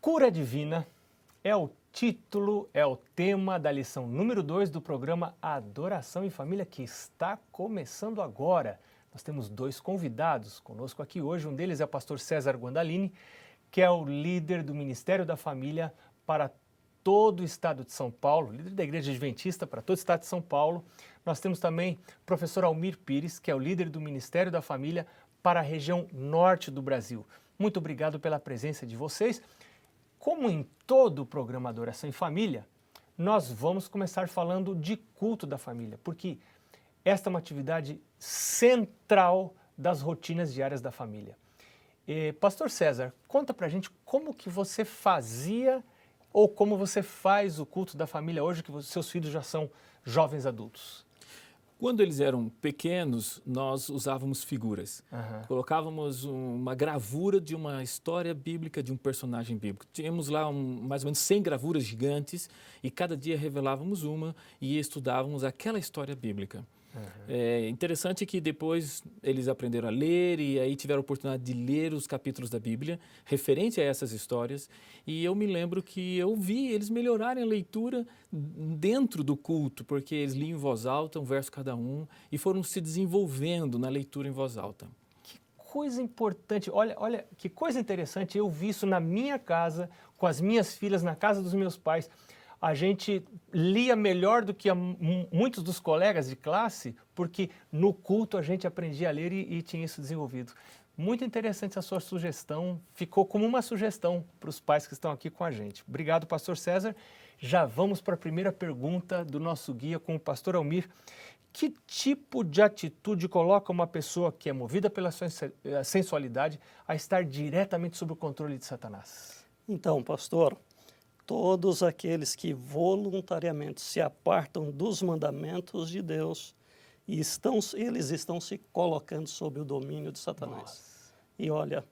Cura Divina é o título, é o tema da lição número 2 do programa Adoração em Família, que está começando agora. Nós temos dois convidados conosco aqui hoje. Um deles é o pastor César Guandalini, que é o líder do Ministério da Família para todo o estado de São Paulo, líder da Igreja Adventista para todo o estado de São Paulo. Nós temos também o professor Almir Pires, que é o líder do Ministério da Família para a região norte do Brasil. Muito obrigado pela presença de vocês. Como em todo o programa Adoração em Família, nós vamos começar falando de culto da família, porque esta é uma atividade central das rotinas diárias da família. Pastor César, conta pra gente como que você fazia ou como você faz o culto da família hoje, que seus filhos já são jovens adultos. Quando eles eram pequenos, nós usávamos figuras. Colocávamos uma gravura de uma história bíblica, de um personagem bíblico. Tínhamos lá mais ou menos 100 gravuras gigantes e cada dia revelávamos uma e estudávamos aquela história bíblica. É interessante que depois eles aprenderam a ler e aí tiveram a oportunidade de ler os capítulos da Bíblia referente a essas histórias. E eu me lembro que eu vi eles melhorarem a leitura dentro do culto, porque eles liam em voz alta, um verso cada um, e foram se desenvolvendo na leitura em voz alta. Que coisa importante, olha que coisa interessante, eu vi isso na minha casa, com as minhas filhas, na casa dos meus pais. A gente lia melhor do que muitos dos colegas de classe, porque no culto a gente aprendia a ler e tinha isso desenvolvido. Muito interessante a sua sugestão, ficou como uma sugestão para os pais que estão aqui com a gente. Obrigado, pastor César. Já vamos para a primeira pergunta do nosso guia com o pastor Almir. Que tipo de atitude coloca uma pessoa que é movida pela sensualidade a estar diretamente sob o controle de Satanás? Então, pastor, todos aqueles que voluntariamente se apartam dos mandamentos de Deus, eles estão se colocando sob o domínio de Satanás. Nossa. E olha,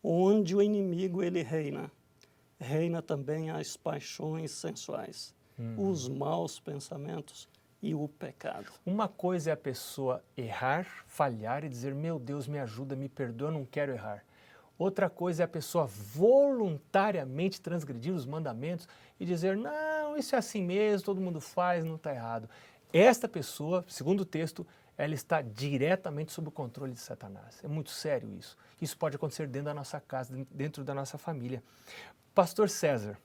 onde o inimigo ele reina também as paixões sensuais, os maus pensamentos e o pecado. Uma coisa é a pessoa errar, falhar e dizer, meu Deus, me ajuda, me perdoa, eu não quero errar. Outra coisa é a pessoa voluntariamente transgredir os mandamentos e dizer, não, isso é assim mesmo, todo mundo faz, não está errado. Esta pessoa, segundo o texto, ela está diretamente sob o controle de Satanás. É muito sério isso. Isso pode acontecer dentro da nossa casa, dentro da nossa família. Pastor César,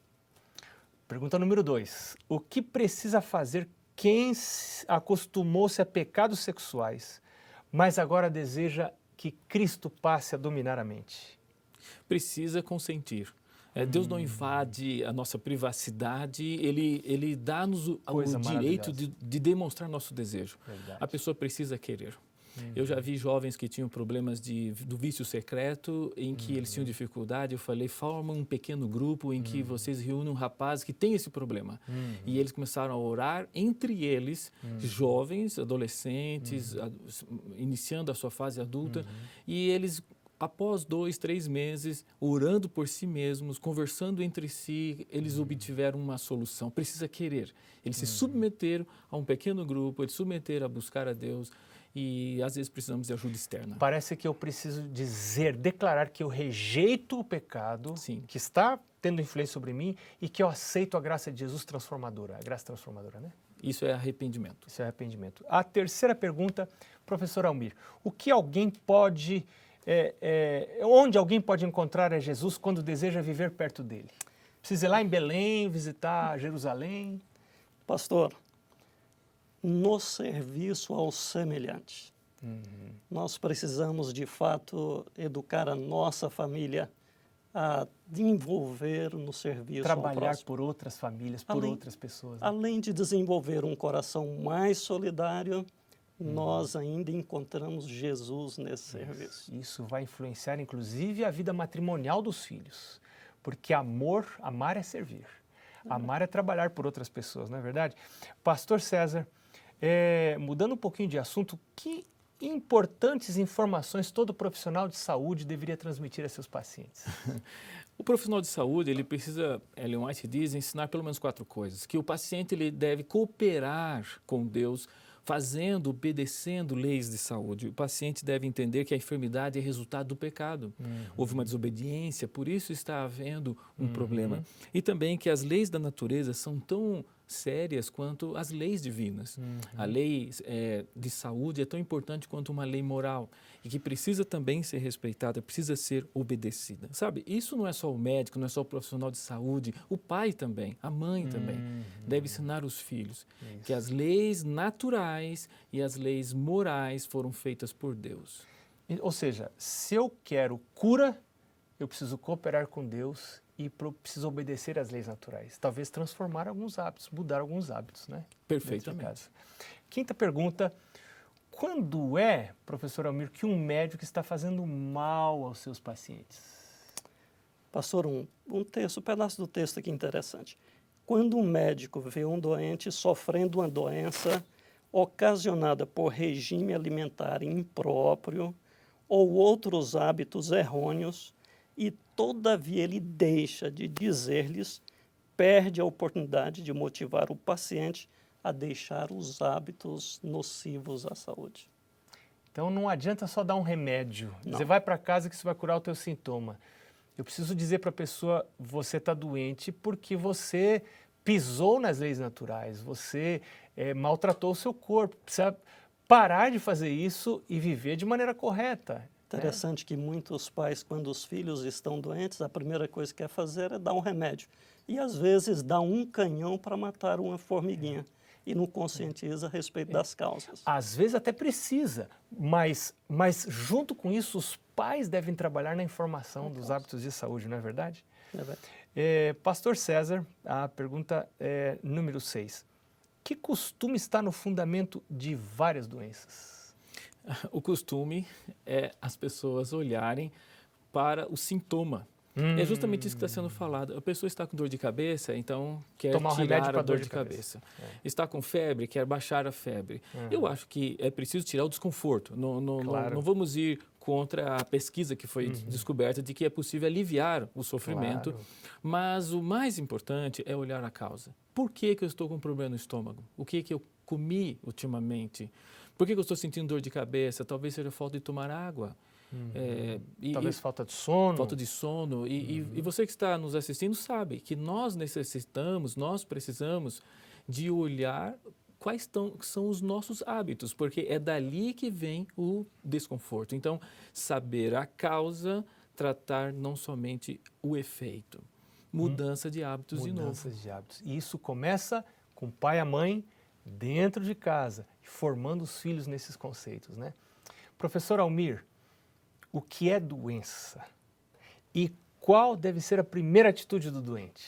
pergunta número 2. O que precisa fazer quem acostumou-se a pecados sexuais, mas agora deseja que Cristo passe a dominar a mente? Precisa consentir. Deus não invade a nossa privacidade, Ele dá-nos o direito de demonstrar nosso desejo. Verdade. A pessoa precisa querer. Eu já vi jovens que tinham problemas do vício secreto, em que eles tinham dificuldade. Eu falei, forma um pequeno grupo em que vocês reúnem rapazes que têm esse problema. E eles começaram a orar entre eles, jovens, adolescentes, iniciando a sua fase adulta, e eles, após 2, 3 meses, orando por si mesmos, conversando entre si, eles obtiveram uma solução. Precisa querer. Eles se submeteram a um pequeno grupo, eles se submeteram a buscar a Deus e às vezes precisamos de ajuda externa. Parece que eu preciso declarar que eu rejeito o pecado que está tendo influência sobre mim e que eu aceito a graça de Jesus transformadora. A graça transformadora, né? Isso é arrependimento. Isso é arrependimento. A terceira pergunta, professor Almir. O que alguém pode... onde alguém pode encontrar a Jesus quando deseja viver perto dele? Precisa ir lá em Belém, visitar Jerusalém? Pastor, no serviço ao semelhante, nós precisamos de fato educar a nossa família a envolver no serviço ao Trabalhar próximo. por outras famílias, por outras pessoas. Né? Além de desenvolver um coração mais solidário, nós ainda encontramos Jesus nesse serviço. Isso vai influenciar, inclusive, a vida matrimonial dos filhos. Porque amar é servir. Amar é trabalhar por outras pessoas, não é verdade? Pastor César, mudando um pouquinho de assunto, que importantes informações todo profissional de saúde deveria transmitir a seus pacientes? O profissional de saúde, ele precisa, Ellen White diz, ensinar pelo menos 4 coisas. Que o paciente ele deve cooperar com Deus obedecendo leis de saúde. O paciente deve entender que a enfermidade é resultado do pecado. Houve uma desobediência, por isso está havendo um problema. E também que as leis da natureza são tão sérias quanto as leis divinas. A lei de saúde é tão importante quanto uma lei moral e que precisa também ser respeitada, precisa ser obedecida. Sabe, isso não é só o médico, não é só o profissional de saúde, o pai também, a mãe também deve ensinar os filhos que as leis naturais e as leis morais foram feitas por Deus. Ou seja, se eu quero cura, eu preciso cooperar com Deus e preciso obedecer às leis naturais. Talvez transformar alguns hábitos, mudar alguns hábitos, né? Perfeitamente. Quinta pergunta. Quando é, professor Almir, que um médico está fazendo mal aos seus pacientes? Pastor, um pedaço do texto aqui interessante. Quando um médico vê um doente sofrendo uma doença ocasionada por regime alimentar impróprio ou outros hábitos errôneos, e todavia ele deixa de dizer-lhes, perde a oportunidade de motivar o paciente a deixar os hábitos nocivos à saúde. Então não adianta só dar um remédio, dizer vai para casa que isso vai curar o teu sintoma. Eu preciso dizer para a pessoa, você está doente porque você pisou nas leis naturais, você maltratou o seu corpo, precisa parar de fazer isso e viver de maneira correta. Interessante que muitos pais, quando os filhos estão doentes, a primeira coisa que quer fazer é dar um remédio. E às vezes dá um canhão para matar uma formiguinha e não conscientiza a respeito das causas. Às vezes até precisa, mas junto com isso os pais devem trabalhar na informação dos hábitos de saúde, não é verdade? É verdade. Pastor César, a pergunta número 6. Que costume está no fundamento de várias doenças? O costume é as pessoas olharem para o sintoma. É justamente isso que está sendo falado. A pessoa está com dor de cabeça, então quer tomar tirar a dor de cabeça. Está com febre, quer baixar a febre. Eu acho que é preciso tirar o desconforto. Não vamos ir contra a pesquisa que foi descoberta de que é possível aliviar o sofrimento. Mas o mais importante é olhar a causa. Por que eu estou com um problema no estômago? O que eu comi ultimamente? Por que eu estou sentindo dor de cabeça? Talvez seja falta de tomar água. Talvez falta de sono. Falta de sono. E você que está nos assistindo sabe que nós precisamos de olhar quais são os nossos hábitos, porque é dali que vem o desconforto. Então, saber a causa, tratar não somente o efeito. Mudança de hábitos de novo. Mudanças de hábitos. E isso começa com o pai e a mãe dentro de casa, formando os filhos nesses conceitos, né? Professor Almir, o que é doença? E qual deve ser a primeira atitude do doente?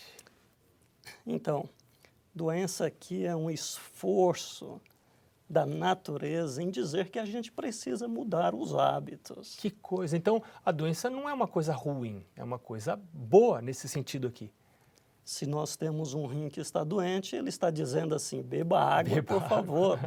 Então, doença aqui é um esforço da natureza em dizer que a gente precisa mudar os hábitos. Que coisa! Então, a doença não é uma coisa ruim, é uma coisa boa nesse sentido aqui. Se nós temos um rim que está doente, ele está dizendo assim, beba água, por favor.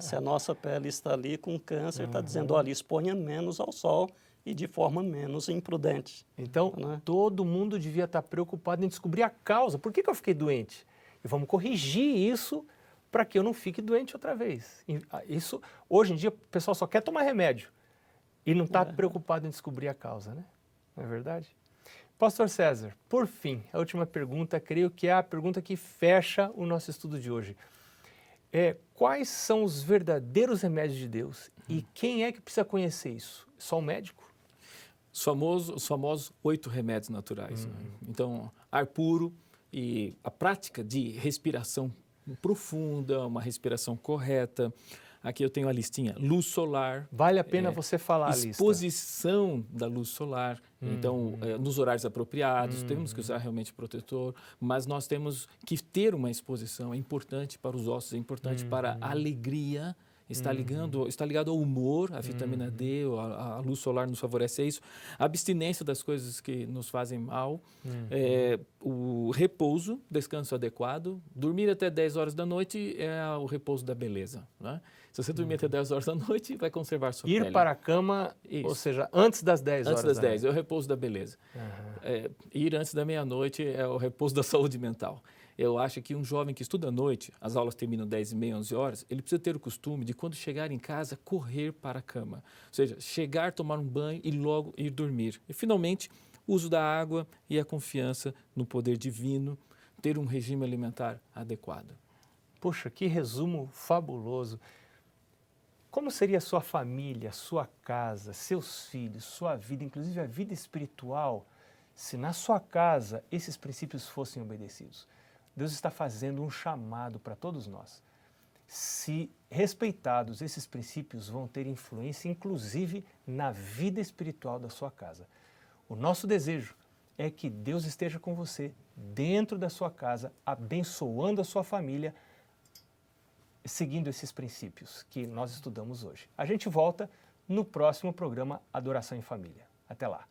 Se a nossa pele está ali com câncer, está dizendo, olha, exponha menos ao sol e de forma menos imprudente. Então, todo mundo devia estar preocupado em descobrir a causa. Por que eu fiquei doente? E vamos corrigir isso para que eu não fique doente outra vez. Isso, hoje em dia, o pessoal só quer tomar remédio e não está preocupado em descobrir a causa, né? Não é verdade? Pastor César, por fim, a última pergunta, creio que é a pergunta que fecha o nosso estudo de hoje. Quais são os verdadeiros remédios de Deus e quem é que precisa conhecer isso? Só o médico? Os famosos 8 remédios naturais. Né? Então, ar puro e a prática de respiração profunda, uma respiração correta. Aqui eu tenho a listinha, luz solar. Vale a pena você falar a lista. Exposição da luz solar, então, nos horários apropriados, temos que usar realmente protetor, mas nós temos que ter uma exposição, é importante para os ossos, é importante para a alegria, está ligado ao humor, a vitamina D, a luz solar nos favorece isso, a abstinência das coisas que nos fazem mal, o repouso, descanso adequado. Dormir até 10 horas da noite é o repouso da beleza, né? Se você dormir até 10 horas da noite, vai conservar sua pele. Ir para a cama, ou seja, antes das 10 horas. Antes das 10, é o repouso da beleza. Ir antes da meia-noite é o repouso da saúde mental. Eu acho que um jovem que estuda à noite, as aulas terminam 10h30, 11 horas, ele precisa ter o costume de, quando chegar em casa, correr para a cama. Ou seja, chegar, tomar um banho e logo ir dormir. E, finalmente, o uso da água e a confiança no poder divino, ter um regime alimentar adequado. Puxa, que resumo fabuloso. Como seria a sua família, sua casa, seus filhos, sua vida, inclusive a vida espiritual, se na sua casa esses princípios fossem obedecidos? Deus está fazendo um chamado para todos nós. Se respeitados, esses princípios vão ter influência, inclusive, na vida espiritual da sua casa. O nosso desejo é que Deus esteja com você, dentro da sua casa, abençoando a sua família, seguindo esses princípios que nós estudamos hoje. A gente volta no próximo programa Adoração em Família. Até lá!